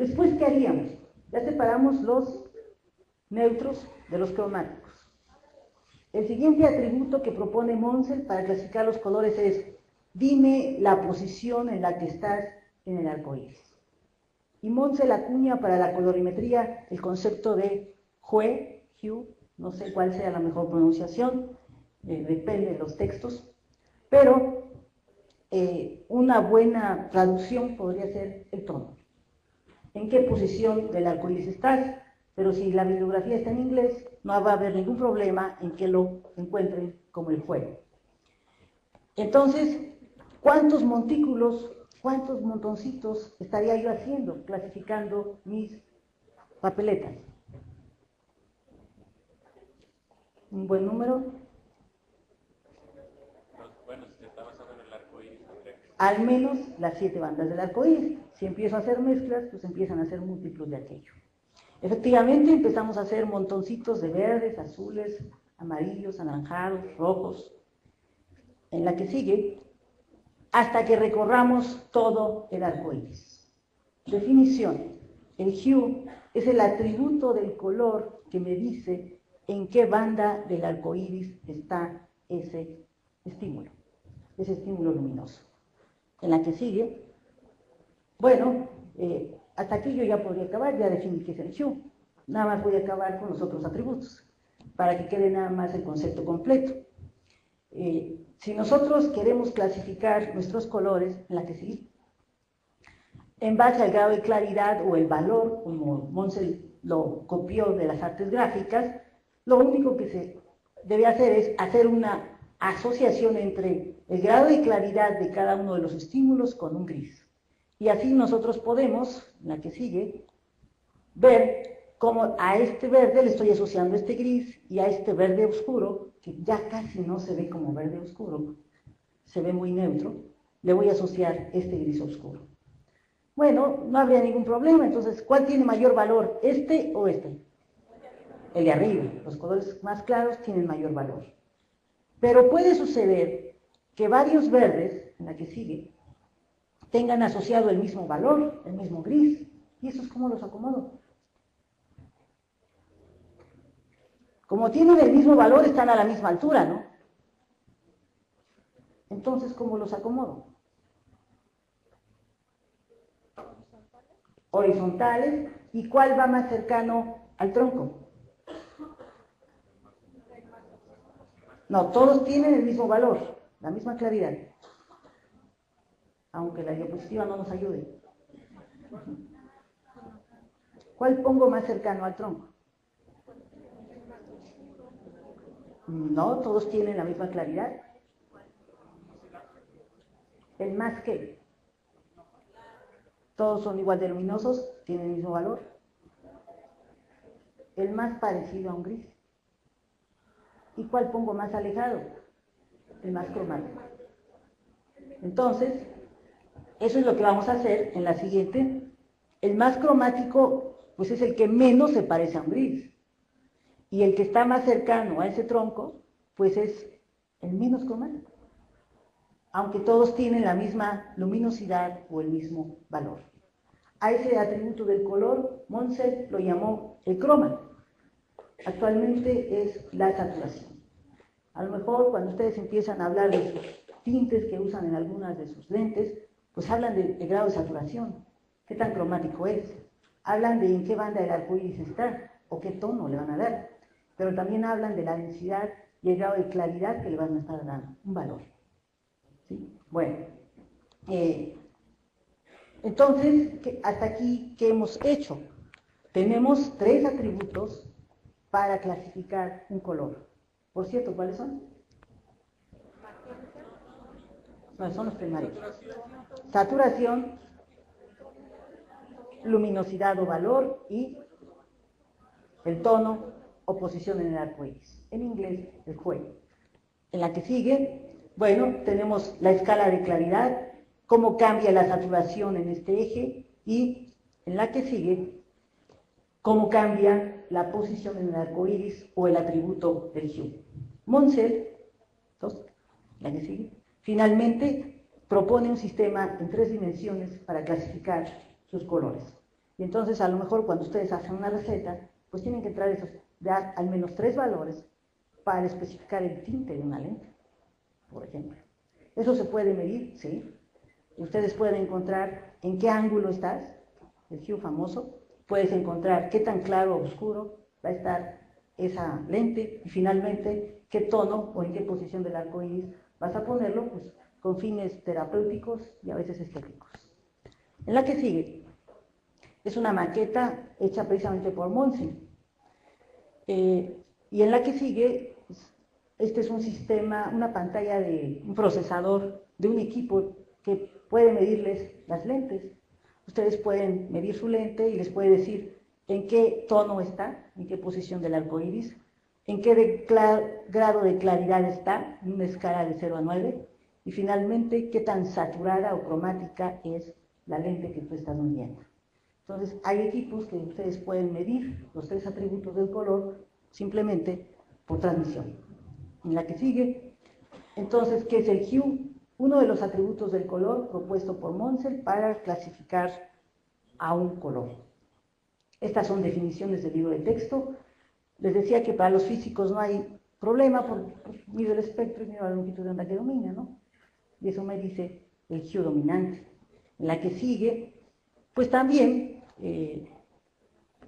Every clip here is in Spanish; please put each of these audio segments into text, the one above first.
Después, ¿qué haríamos? Ya separamos los neutros de los cromáticos. El siguiente atributo que propone Monsell para clasificar los colores es: dime la posición en la que estás en el arco iris. Y Monsell acuña para la colorimetría el concepto de hue, no sé cuál sea la mejor pronunciación, depende de los textos, pero una buena traducción podría ser el tono. ¿En qué posición del arco iris estás? Pero si la bibliografía está en inglés, no va a haber ningún problema en que lo encuentren como el juego. Entonces, ¿cuántos montículos, cuántos montoncitos estaría yo haciendo clasificando mis papeletas? ¿Un buen número? Bueno, si se está basado en el arco iris, al menos las 7 bandas del arco iris. Si empiezo a hacer mezclas, pues empiezan a ser múltiplos de aquello. Efectivamente, empezamos a hacer montoncitos de verdes, azules, amarillos, anaranjados, rojos, en la que sigue, hasta que recorramos todo el arco iris. Definición: el hue es el atributo del color que me dice en qué banda del arco iris está ese estímulo luminoso. En la que sigue, bueno, hasta aquí yo ya podría acabar, ya definí qué es el hue. Nada más voy a acabar con los otros atributos, para que quede nada más el concepto completo. Si nosotros queremos clasificar nuestros colores, en la que sigue, en base al grado de claridad o el valor, como Monsell lo copió de las artes gráficas, lo único que se debe hacer es hacer una asociación entre el grado de claridad de cada uno de los estímulos con un gris. Y así nosotros podemos, en la que sigue, ver cómo a este verde le estoy asociando este gris, y a este verde oscuro, que ya casi no se ve como verde oscuro, se ve muy neutro, le voy a asociar este gris oscuro. Bueno, no habría ningún problema. Entonces, ¿cuál tiene mayor valor, este o este? El de arriba. Los colores más claros tienen mayor valor. Pero puede suceder que varios verdes, en la que sigue, tengan asociado el mismo valor, el mismo gris. ¿Y eso es cómo los acomodo? Como tienen el mismo valor, están a la misma altura, ¿no? Entonces, ¿cómo los acomodo? Horizontales. ¿Y cuál va más cercano al tronco? No, todos tienen el mismo valor, la misma claridad, aunque la diapositiva no nos ayude. ¿Cuál pongo más cercano al tronco? No, todos tienen la misma claridad. ¿El más qué? Todos son igual de luminosos, tienen el mismo valor. El más parecido a un gris. ¿Y cuál pongo más alejado? El más cromático. Entonces, eso es lo que vamos a hacer en la siguiente. El más cromático, pues es el que menos se parece a un gris. Y el que está más cercano a ese tronco, pues es el menos cromático, aunque todos tienen la misma luminosidad o el mismo valor. A ese atributo del color, Monsell lo llamó el croma. Actualmente es la saturación. A lo mejor cuando ustedes empiezan a hablar de sus tintes que usan en algunas de sus lentes, pues hablan del grado de saturación, qué tan cromático es. Hablan de en qué banda del arco iris está, o qué tono le van a dar. Pero también hablan de la densidad y el grado de claridad que le van a estar dando, un valor. ¿Sí? Bueno, entonces, hasta aquí, ¿qué hemos hecho? Tenemos 3 atributos para clasificar un color. Por cierto, ¿cuáles son? No, son los primarios. Saturación, luminosidad o valor, y el tono o posición en el arco iris. En inglés, el hue. En la que sigue, bueno, tenemos la escala de claridad, cómo cambia la saturación en este eje, y en la que sigue, cómo cambia la posición en el arco iris o el atributo del hue. Monsell, la que sigue, finalmente propone un sistema en 3 dimensiones para clasificar sus colores. Y entonces a lo mejor cuando ustedes hacen una receta, pues tienen que dar al menos 3 valores para especificar el tinte de una lente, por ejemplo. Eso se puede medir, ¿sí? Ustedes pueden encontrar en qué ángulo estás, el hue famoso, puedes encontrar qué tan claro o oscuro va a estar esa lente y finalmente qué tono o en qué posición del arco iris vas a ponerlo, pues con fines terapéuticos y a veces estéticos. En la que sigue, es una maqueta hecha precisamente por Monse. Y en la que sigue, este es un sistema, una pantalla de un procesador de un equipo que puede medirles las lentes. Ustedes pueden medir su lente y les puede decir en qué tono está, en qué posición del arco iris, en qué grado de claridad está, en una escala de 0 a 9, y finalmente qué tan saturada o cromática es la lente que tú estás midiendo. Entonces, hay equipos que ustedes pueden medir los 3 atributos del color simplemente por transmisión. En la que sigue, entonces, ¿qué es el hue? Uno de los atributos del color propuesto por Monsell para clasificar a un color. Estas son definiciones del libro de texto. Les decía que para los físicos no hay problema, porque mido el espectro y mido la longitud de onda que domina, ¿no? Y eso me dice el hue dominante. En la que sigue, pues también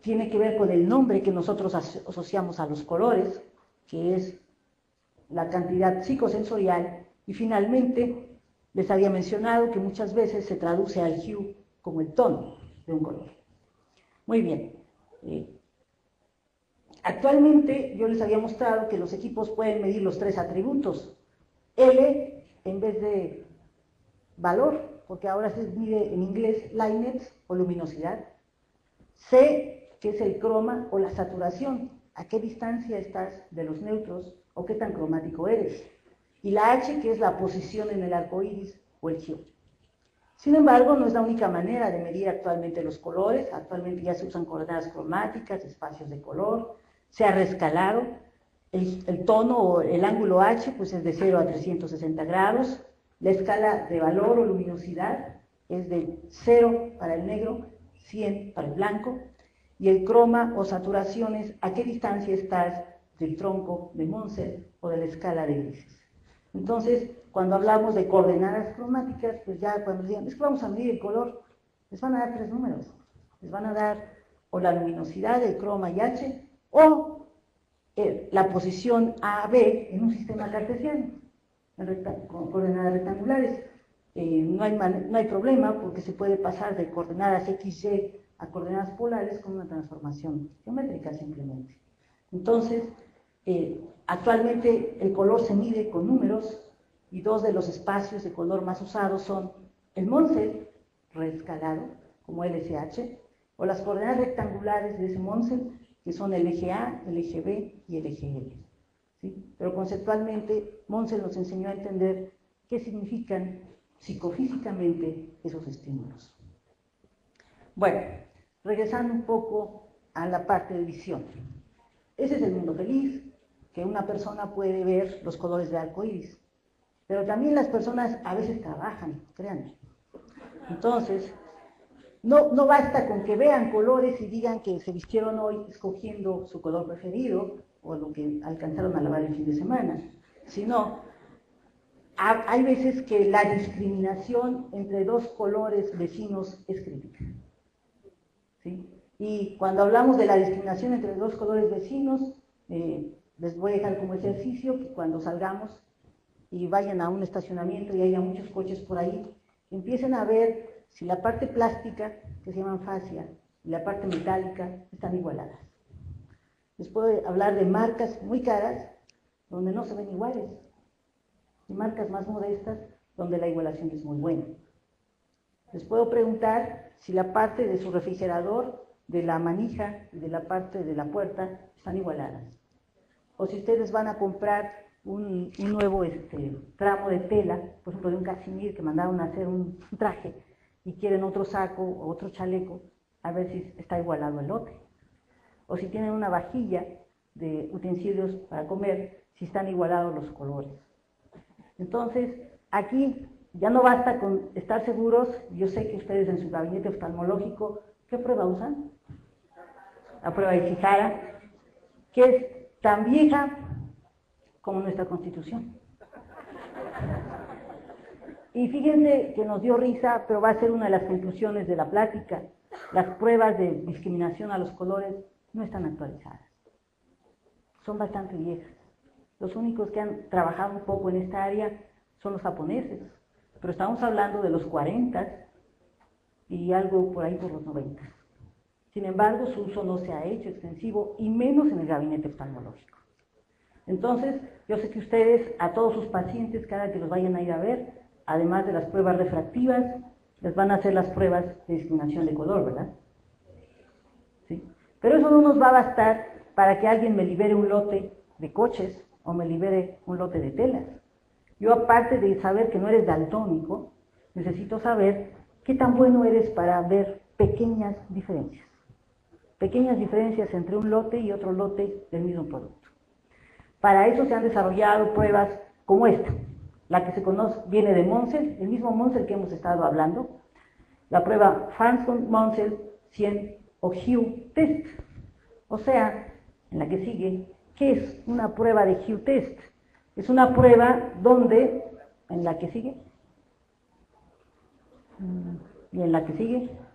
tiene que ver con el nombre que nosotros asociamos a los colores, que es la cantidad psicosensorial, y finalmente les había mencionado que muchas veces se traduce al hue como el tono de un color. Muy bien. Actualmente yo les había mostrado que los equipos pueden medir los 3 atributos. L en vez de valor, porque ahora se mide en inglés lightness o luminosidad. C, que es el croma o la saturación, a qué distancia estás de los neutros o qué tan cromático eres. Y la H, que es la posición en el arco iris o el hue. Sin embargo, no es la única manera de medir actualmente los colores. Actualmente ya se usan coordenadas cromáticas, espacios de color, se ha rescalado. El tono o el ángulo H pues es de 0 a 360 grados. La escala de valor o luminosidad es de 0 para el negro, 100 para el blanco. Y el croma o saturación es a qué distancia estás del tronco de Monsell o de la escala de grises. Entonces, cuando hablamos de coordenadas cromáticas, pues ya cuando digan, es que vamos a medir el color, les van a dar 3 números. Les van a dar o la luminosidad, el croma y H, o la posición A, B en un sistema cartesiano, con coordenadas rectangulares. No hay problema porque se puede pasar de coordenadas X, Y a coordenadas polares con una transformación geométrica simplemente. Entonces, actualmente el color se mide con números y 2 de los espacios de color más usados son el Monsell reescalado como LSH o las coordenadas rectangulares de ese Monsell que son el eje A, el eje B y el eje L. ¿Sí? Pero conceptualmente Monsell nos enseñó a entender qué significan psicofísicamente esos estímulos. Bueno, regresando un poco a la parte de visión. Ese es el mundo feliz, que una persona puede ver los colores de arco iris. Pero también las personas a veces trabajan, créanme. Entonces, no basta con que vean colores y digan que se vistieron hoy escogiendo su color preferido o lo que alcanzaron a lavar el fin de semana, sino hay veces que la discriminación entre 2 colores vecinos es crítica. ¿Sí? Y cuando hablamos de la discriminación entre 2 colores vecinos, les voy a dejar como ejercicio que cuando salgamos y vayan a un estacionamiento y haya muchos coches por ahí, empiecen a ver si la parte plástica, que se llaman fascia, y la parte metálica están igualadas. Les puedo hablar de marcas muy caras donde no se ven iguales, y marcas más modestas donde la igualación es muy buena. Les puedo preguntar si la parte de su refrigerador, de la manija y de la parte de la puerta están igualadas. O si ustedes van a comprar un nuevo tramo de tela, por ejemplo de un cachemir que mandaron a hacer un traje y quieren otro saco o otro chaleco, a ver si está igualado el lote. O si tienen una vajilla de utensilios para comer, si están igualados los colores. Entonces, aquí ya no basta con estar seguros, yo sé que ustedes en su gabinete oftalmológico, ¿Qué prueba usan? La prueba de Shihara, que es tan vieja como nuestra Constitución. Y fíjense que nos dio risa, pero va a ser una de las conclusiones de la plática. Las pruebas de discriminación a los colores no están actualizadas. Son bastante viejas. Los únicos que han trabajado un poco en esta área son los japoneses, pero estamos hablando de los 40 y algo por ahí por los 90. Sin embargo, su uso no se ha hecho extensivo y menos en el gabinete oftalmológico. Entonces, yo sé que ustedes, a todos sus pacientes, cada que los vayan a ir a ver, además de las pruebas refractivas, les van a hacer las pruebas de discriminación de color, ¿verdad? ¿Sí? Pero eso no nos va a bastar para que alguien me libere un lote de coches o me libere un lote de telas. Yo, aparte de saber que no eres daltónico, necesito saber qué tan bueno eres para ver pequeñas diferencias entre un lote y otro lote del mismo producto. Para eso se han desarrollado pruebas como esta. La que se conoce viene de Monsell, el mismo Monsell que hemos estado hablando, la prueba Farnsworth-Monsell 100 o Hue Test. O sea, en la que sigue, ¿qué es una prueba de Hue Test? Es una prueba donde, en la que sigue, y en la que sigue,